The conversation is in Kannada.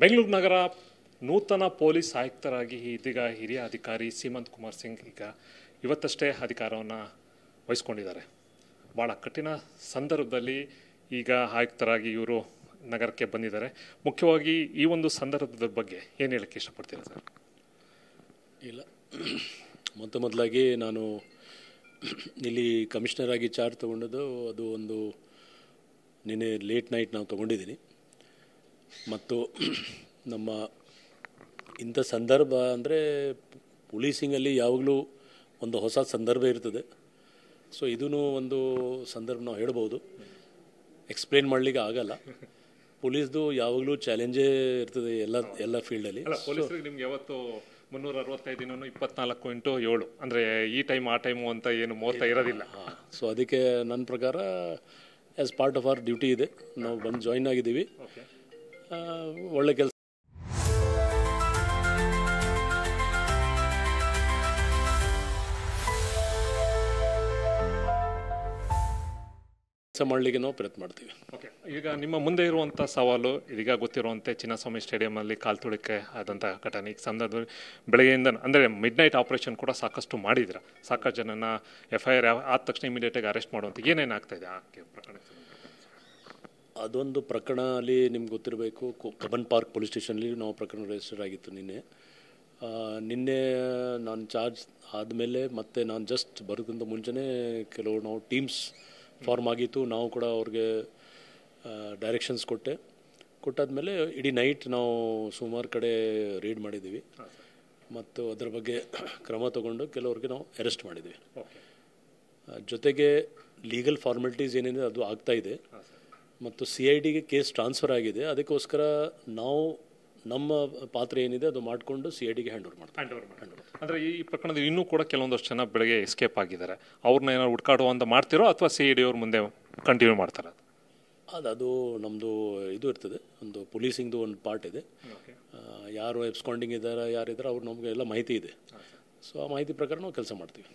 ಬೆಂಗಳೂರು ನಗರ ನೂತನ ಪೊಲೀಸ್ ಆಯುಕ್ತರಾಗಿ ಇದೀಗ ಹಿರಿಯ ಅಧಿಕಾರಿ ಸೀಮಂತ್ ಕುಮಾರ್ ಸಿಂಗ್ ಇವತ್ತಷ್ಟೇ ಅಧಿಕಾರವನ್ನು ವಹಿಸ್ಕೊಂಡಿದ್ದಾರೆ. ಭಾಳ ಕಠಿಣ ಸಂದರ್ಭದಲ್ಲಿ ಈಗ ಆಯುಕ್ತರಾಗಿ ಇವರು ನಗರಕ್ಕೆ ಬಂದಿದ್ದಾರೆ. ಮುಖ್ಯವಾಗಿ ಈ ಒಂದು ಸಂದರ್ಭದ ಬಗ್ಗೆ ಏನು ಹೇಳಕ್ಕೆ ಇಷ್ಟಪಡ್ತೀರಾ ಸರ್? ಇಲ್ಲ, ಮೊದಲಾಗಿ ನಾನು ಇಲ್ಲಿ ಕಮಿಷನರ್ ಆಗಿ ಚಾರ್ಜ್ ತೊಗೊಂಡದ್ದು ಅದು ಒಂದು ನಿನ್ನೆ ಲೇಟ್ ನೈಟ್ ನಾವು ತೊಗೊಂಡಿದ್ದೀನಿ. ಮತ್ತು ನಮ್ಮ ಇಂಥ ಸಂದರ್ಭ ಅಂದರೆ ಪೊಲೀಸಿಂಗಲ್ಲಿ ಯಾವಾಗಲೂ ಒಂದು ಹೊಸ ಸಂದರ್ಭ ಇರ್ತದೆ. ಸೊ ಇದೂ ಒಂದು ಸಂದರ್ಭ ನಾವು ಹೇಳ್ಬೋದು, ಎಕ್ಸ್ಪ್ಲೇನ್ ಮಾಡಲಿಕ್ಕೆ ಆಗಲ್ಲ. ಪೊಲೀಸ್ದು ಯಾವಾಗಲೂ ಚಾಲೆಂಜೇ ಇರ್ತದೆ ಎಲ್ಲ ಫೀಲ್ಡಲ್ಲಿ. ಪೊಲೀಸರಿಗೆ ನಿಮ್ಗೆ ಯಾವತ್ತು 365 ದಿನ 24x7 ಅಂದರೆ ಈ ಟೈಮ್ ಆ ಟೈಮು ಅಂತ ಏನು ಮುಹೂರ್ತ ಇರೋದಿಲ್ಲ. ಸೊ ಅದಕ್ಕೆ ನನ್ನ ಪ್ರಕಾರ as part of our duty ಇದೆ, ನಾವು ಬಂದು ಜಾಯಿನ್ ಆಗಿದ್ದೀವಿ. ಒಳ್ಳೆ ಕೆಲಸ ಮಾಡಲಿಕ್ಕೆ ನಾವು ಪ್ರಯತ್ನ ಮಾಡ್ತೀವಿ. ಓಕೆ, ಈಗ ನಿಮ್ಮ ಮುಂದೆ ಇರುವಂಥ ಸವಾಲು ಇದೀಗ ಗೊತ್ತಿರುವಂತೆ ಚಿನ್ನಸ್ವಾಮಿ ಸ್ಟೇಡಿಯಮಲ್ಲಿ ಕಾಲ್ತುಳಿಕೆ ಆದಂಥ ಘಟನೆ. ಈ ಸಂದರ್ಭದಲ್ಲಿ ಬೆಳಗ್ಗೆಯಿಂದ ಅಂದರೆ ಮಿಡ್ ನೈಟ್ ಆಪರೇಷನ್ ಕೂಡ ಸಾಕಷ್ಟು ಮಾಡಿದ್ದೀರಾ. ಸಾಕಷ್ಟು ಜನನ FIR ಆದ ತಕ್ಷಣ ಇಮಿಡಿಯೇಟಾಗಿ ಅರೆಸ್ಟ್ ಮಾಡುವಂಥ ಏನೇನು ಆಗ್ತಾಯಿದೆ ಆ ಪ್ರಕರಣ? ಅದೊಂದು ಪ್ರಕರಣ ಅಲ್ಲಿ ನಿಮ್ಗೆ ಗೊತ್ತಿರಬೇಕು, ಕಬ್ಬನ್ ಪಾರ್ಕ್ ಪೊಲೀಸ್ ಸ್ಟೇಷನಲ್ಲಿ ನಾವು ಪ್ರಕರಣ ರಿಜಿಸ್ಟರ್ ಆಗಿತ್ತು ನಿನ್ನೆ ನಾನು ಚಾರ್ಜ್ ಆದಮೇಲೆ ಮತ್ತೆ ನಾನು ಜಸ್ಟ್ ಬರೋಕ್ಕಿಂತ ಮುಂಚೆನೇ ಕೆಲವು ನಾವು ಟೀಮ್ಸ್ ಫಾರ್ಮ್ ಆಗಿತ್ತು. ನಾವು ಕೂಡ ಅವ್ರಿಗೆ ಡೈರೆಕ್ಷನ್ಸ್ ಕೊಟ್ಟಾದ್ಮೇಲೆ ಇಡೀ ನೈಟ್ ನಾವು ಸುಮಾರು ಕಡೆ ರೇಡ್ ಮಾಡಿದ್ದೀವಿ ಮತ್ತು ಅದರ ಬಗ್ಗೆ ಕ್ರಮ ತಗೊಂಡು ಕೆಲವ್ರಿಗೆ ನಾವು ಅರೆಸ್ಟ್ ಮಾಡಿದ್ದೀವಿ. ಜೊತೆಗೆ ಲೀಗಲ್ ಫಾರ್ಮಾಲಿಟೀಸ್ ಏನಿದೆ ಅದು ಆಗ್ತಾಯಿದೆ ಮತ್ತು CIDಗೆ ಕೇಸ್ ಟ್ರಾನ್ಸ್ಫರ್ ಆಗಿದೆ. ಅದಕ್ಕೋಸ್ಕರ ನಾವು ನಮ್ಮ ಪಾತ್ರ ಏನಿದೆ ಅದು ಮಾಡಿಕೊಂಡು CIDಗೆ ಹ್ಯಾಂಡ್ ಓವರ್ ಮಾಡ್ತೀವಿ. ಅಂದರೆ ಈ ಪ್ರಕರಣದಲ್ಲಿ ಇನ್ನೂ ಕೂಡ ಕೆಲವೊಂದಷ್ಟು ಜನ ಬೆಳಗ್ಗೆ ಎಸ್ಕೇಪ್ ಆಗಿದ್ದಾರೆ. ಅವ್ರನ್ನ ಏನಾದ್ರು ಹುಡ್ಕಾಡುವಂತ ಮಾಡ್ತಿರೋ ಅಥವಾ CID ಅವ್ರ ಮುಂದೆ ಕಂಟಿನ್ಯೂ ಮಾಡ್ತಾರೆ? ಅದು ನಮ್ಮದು ಇದು ಇರ್ತದೆ, ಒಂದು ಪೊಲೀಸಿಂಗ್ದು ಒಂದು ಪಾರ್ಟ್ ಇದೆ. ಯಾರು ಎಬ್ಸ್ಕಾಂಡಿಂಗ್ ಇದ್ದಾರೆ ಯಾರಿದ್ದಾರೆ ಅವ್ರು ನಮಗೆ ಎಲ್ಲ ಮಾಹಿತಿ ಇದೆ. ಸೊ ಆ ಮಾಹಿತಿ ಪ್ರಕಾರ ನಾವು ಕೆಲಸ ಮಾಡ್ತೀವಿ.